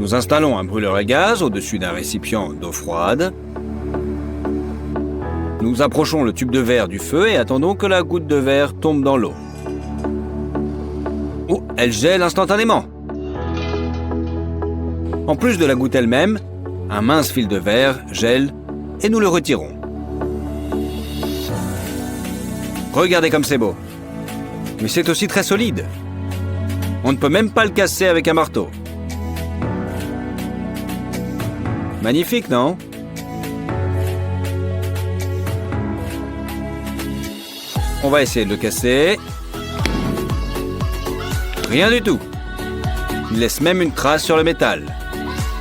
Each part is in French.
Nous installons un brûleur à gaz au-dessus d'un récipient d'eau froide. Nous approchons le tube de verre du feu et attendons que la goutte de verre tombe dans l'eau. Oh, elle gèle instantanément. En plus de la goutte elle-même, un mince fil de verre gèle et nous le retirons. Regardez comme c'est beau. Mais c'est aussi très solide. On ne peut même pas le casser avec un marteau. Magnifique, non? On va essayer de le casser. Rien du tout. Il laisse même une trace sur le métal.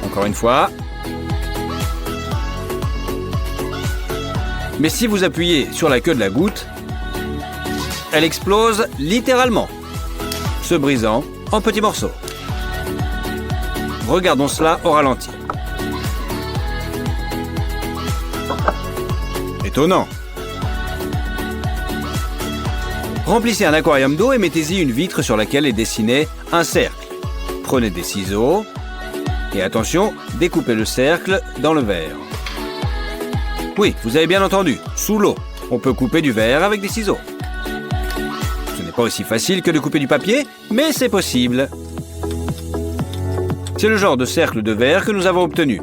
Encore une fois. Mais si vous appuyez sur la queue de la goutte, elle explose littéralement, se brisant en petits morceaux. Regardons cela au ralenti. Étonnant. Remplissez un aquarium d'eau et mettez-y une vitre sur laquelle est dessiné un cercle. Prenez des ciseaux et attention, découpez le cercle dans le verre. Oui, vous avez bien entendu, sous l'eau, on peut couper du verre avec des ciseaux. Ce n'est pas aussi facile que de couper du papier, mais c'est possible. C'est le genre de cercle de verre que nous avons obtenu.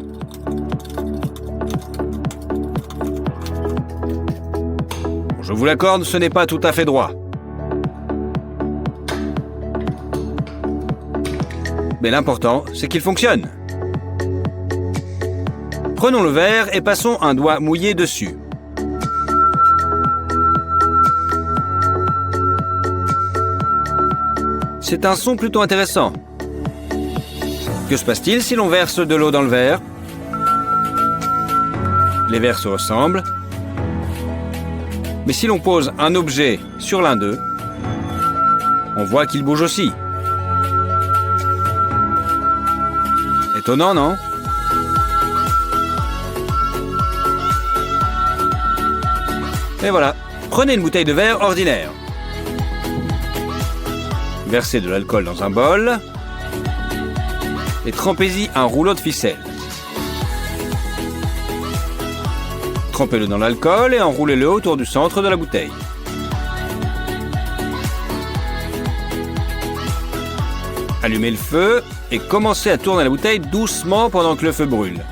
Je vous l'accorde, ce n'est pas tout à fait droit. Mais l'important, c'est qu'il fonctionne. Prenons le verre et passons un doigt mouillé dessus. C'est un son plutôt intéressant. Que se passe-t-il si l'on verse de l'eau dans le verre? Les verres se ressemblent. Mais si l'on pose un objet sur l'un d'eux, on voit qu'il bouge aussi. Étonnant, non? Et voilà, prenez une bouteille de verre ordinaire. Versez de l'alcool dans un bol et trempez-y un rouleau de ficelle. Trempez-le dans l'alcool et enroulez-le autour du centre de la bouteille. Allumez le feu et commencez à tourner la bouteille doucement pendant que le feu brûle.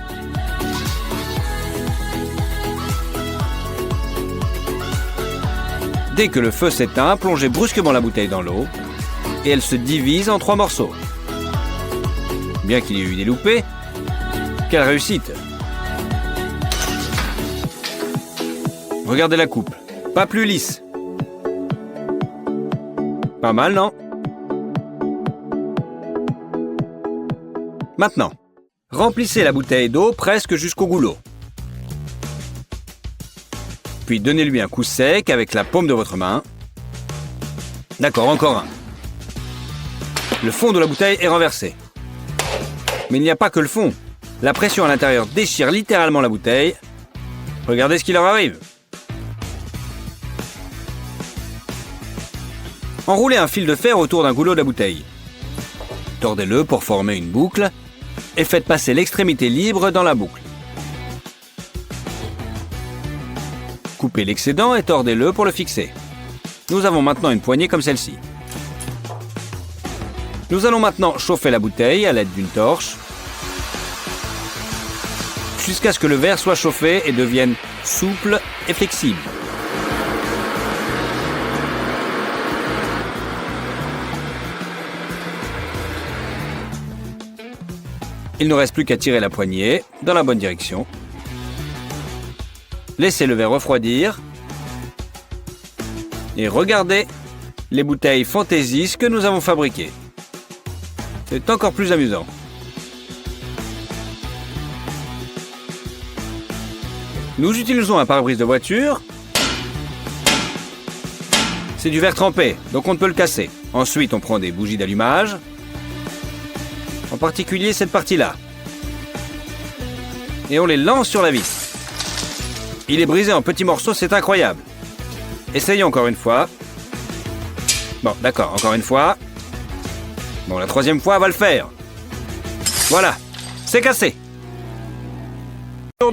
Dès que le feu s'éteint, plongez brusquement la bouteille dans l'eau et elle se divise en 3 morceaux. Bien qu'il y ait eu des loupés, quelle réussite! Regardez la coupe, pas plus lisse. Pas mal, non? Maintenant, remplissez la bouteille d'eau presque jusqu'au goulot. Puis donnez-lui un coup sec avec la paume de votre main. D'accord, encore un. Le fond de la bouteille est renversé. Mais il n'y a pas que le fond. La pression à l'intérieur déchire littéralement la bouteille. Regardez ce qui leur arrive. Enroulez un fil de fer autour d'un goulot de la bouteille. Tordez-le pour former une boucle et faites passer l'extrémité libre dans la boucle. Coupez l'excédent et tordez-le pour le fixer. Nous avons maintenant une poignée comme celle-ci. Nous allons maintenant chauffer la bouteille à l'aide d'une torche jusqu'à ce que le verre soit chauffé et devienne souple et flexible. Il ne reste plus qu'à tirer la poignée dans la bonne direction. Laissez le verre refroidir. Et regardez les bouteilles fantaisies que nous avons fabriquées. C'est encore plus amusant. Nous utilisons un pare-brise de voiture. C'est du verre trempé, donc on ne peut le casser. Ensuite, on prend des bougies d'allumage. En particulier cette partie-là. Et on les lance sur la vis. Il est brisé en petits morceaux, c'est incroyable. Essayons encore une fois. Bon, d'accord, encore une fois. Bon, la troisième fois va le faire. Voilà, C'est cassé.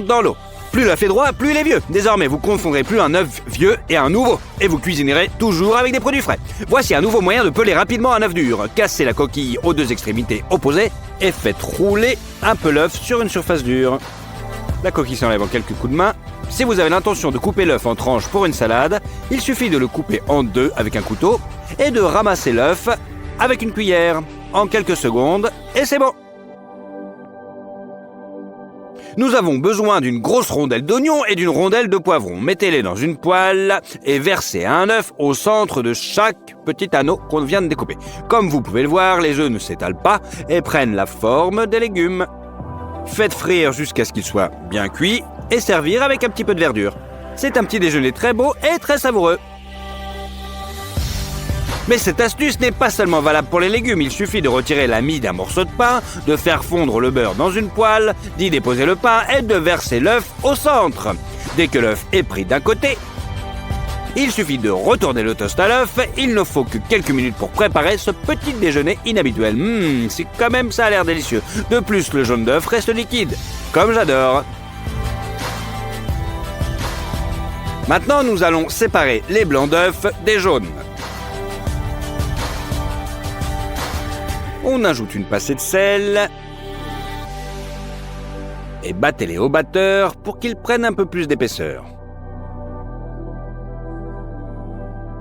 Dans l'eau. Plus l'œuf est droit, plus il est vieux. Désormais, vous confondrez plus un œuf vieux et un nouveau. Et vous cuisinerez toujours avec des produits frais. Voici un nouveau moyen de peler rapidement un œuf dur. Cassez la coquille aux deux extrémités opposées et faites rouler un peu l'œuf sur une surface dure. La coquille s'enlève en quelques coups de main. Si vous avez l'intention de couper l'œuf en tranches pour une salade, il suffit de le couper en deux avec un couteau et de ramasser l'œuf avec une cuillère en quelques secondes et c'est bon. Nous avons besoin d'une grosse rondelle d'oignon et d'une rondelle de poivron. Mettez-les dans une poêle et versez un œuf au centre de chaque petit anneau qu'on vient de découper. Comme vous pouvez le voir, les œufs ne s'étalent pas et prennent la forme des légumes. Faites frire jusqu'à ce qu'ils soient bien cuits et servir avec un petit peu de verdure. C'est un petit déjeuner très beau et très savoureux. Mais cette astuce n'est pas seulement valable pour les légumes, il suffit de retirer la mie d'un morceau de pain, de faire fondre le beurre dans une poêle, d'y déposer le pain et de verser l'œuf au centre. Dès que l'œuf est pris d'un côté, il suffit de retourner le toast à l'œuf, il ne faut que quelques minutes pour préparer ce petit déjeuner inhabituel. C'est quand même ça a l'air délicieux. De plus, le jaune d'œuf reste liquide, comme j'adore. Maintenant, nous allons séparer les blancs d'œufs des jaunes. On ajoute une pincée de sel et battez-les au batteur pour qu'ils prennent un peu plus d'épaisseur.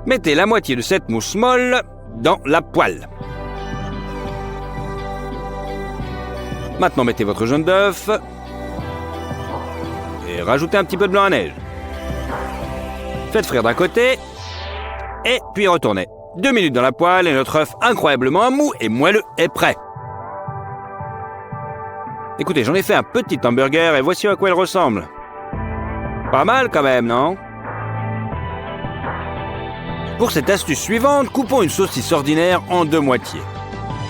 Mettez la moitié de cette mousse molle dans la poêle. Maintenant, mettez votre jaune d'œuf et rajoutez un petit peu de blanc à neige. Faites frire d'un côté et puis retournez. 2 minutes dans la poêle et notre œuf incroyablement mou et moelleux est prêt. Écoutez, j'en ai fait un petit hamburger et voici à quoi il ressemble. Pas mal quand même, non? Pour cette astuce suivante, coupons une saucisse ordinaire en 2 moitiés.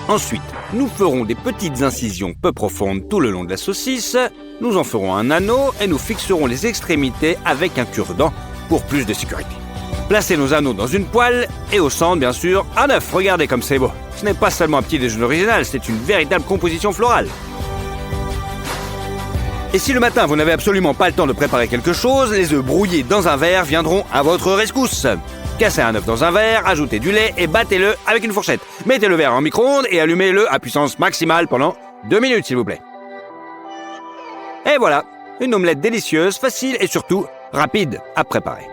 Ensuite, nous ferons des petites incisions peu profondes tout le long de la saucisse. Nous en ferons un anneau et nous fixerons les extrémités avec un cure-dent pour plus de sécurité. Placez nos anneaux dans une poêle et au centre, bien sûr, un œuf. Regardez comme c'est beau. Ce n'est pas seulement un petit déjeuner original, c'est une véritable composition florale. Et si le matin, vous n'avez absolument pas le temps de préparer quelque chose, les œufs brouillés dans un verre viendront à votre rescousse. Cassez un œuf dans un verre, ajoutez du lait et battez-le avec une fourchette. Mettez le verre en micro-ondes et allumez-le à puissance maximale pendant 2 minutes, s'il vous plaît. Et voilà, une omelette délicieuse, facile et surtout rapide à préparer.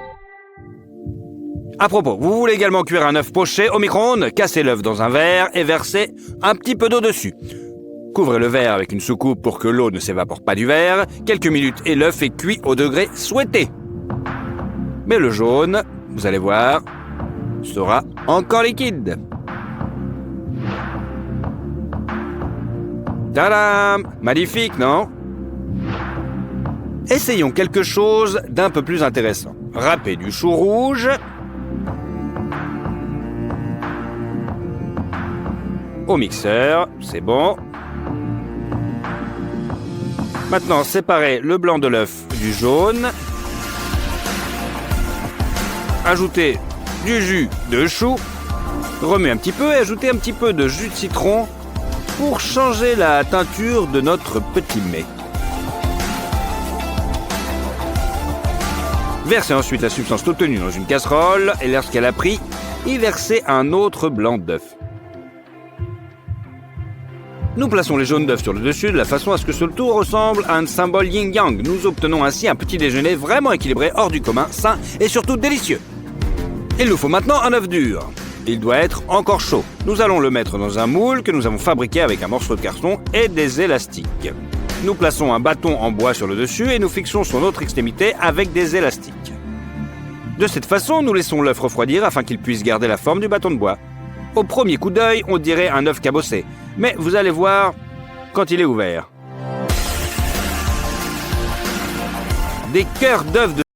À propos, vous voulez également cuire un œuf poché au micro-ondes? Cassez l'œuf dans un verre et versez un petit peu d'eau dessus. Couvrez le verre avec une soucoupe pour que l'eau ne s'évapore pas du verre. Quelques minutes et l'œuf est cuit au degré souhaité. Mais le jaune, vous allez voir, sera encore liquide. Tadam! Magnifique, non? Essayons quelque chose d'un peu plus intéressant. Râpez du chou rouge. Au mixeur, c'est bon. Maintenant, séparez le blanc de l'œuf du jaune. Ajoutez du jus de chou. Remuez un petit peu et ajoutez un petit peu de jus de citron pour changer la teinture de notre petit mets. Versez ensuite la substance obtenue dans une casserole et lorsqu'elle a pris, y versez un autre blanc d'œuf. Nous plaçons les jaunes d'œufs sur le dessus de la façon à ce que ce tout ressemble à un symbole yin-yang. Nous obtenons ainsi un petit déjeuner vraiment équilibré, hors du commun, sain et surtout délicieux. Il nous faut maintenant un œuf dur. Il doit être encore chaud. Nous allons le mettre dans un moule que nous avons fabriqué avec un morceau de carton et des élastiques. Nous plaçons un bâton en bois sur le dessus et nous fixons son autre extrémité avec des élastiques. De cette façon, nous laissons l'œuf refroidir afin qu'il puisse garder la forme du bâton de bois. Au premier coup d'œil, on dirait un œuf cabossé, mais vous allez voir quand il est ouvert. Des cœurs d'œufs de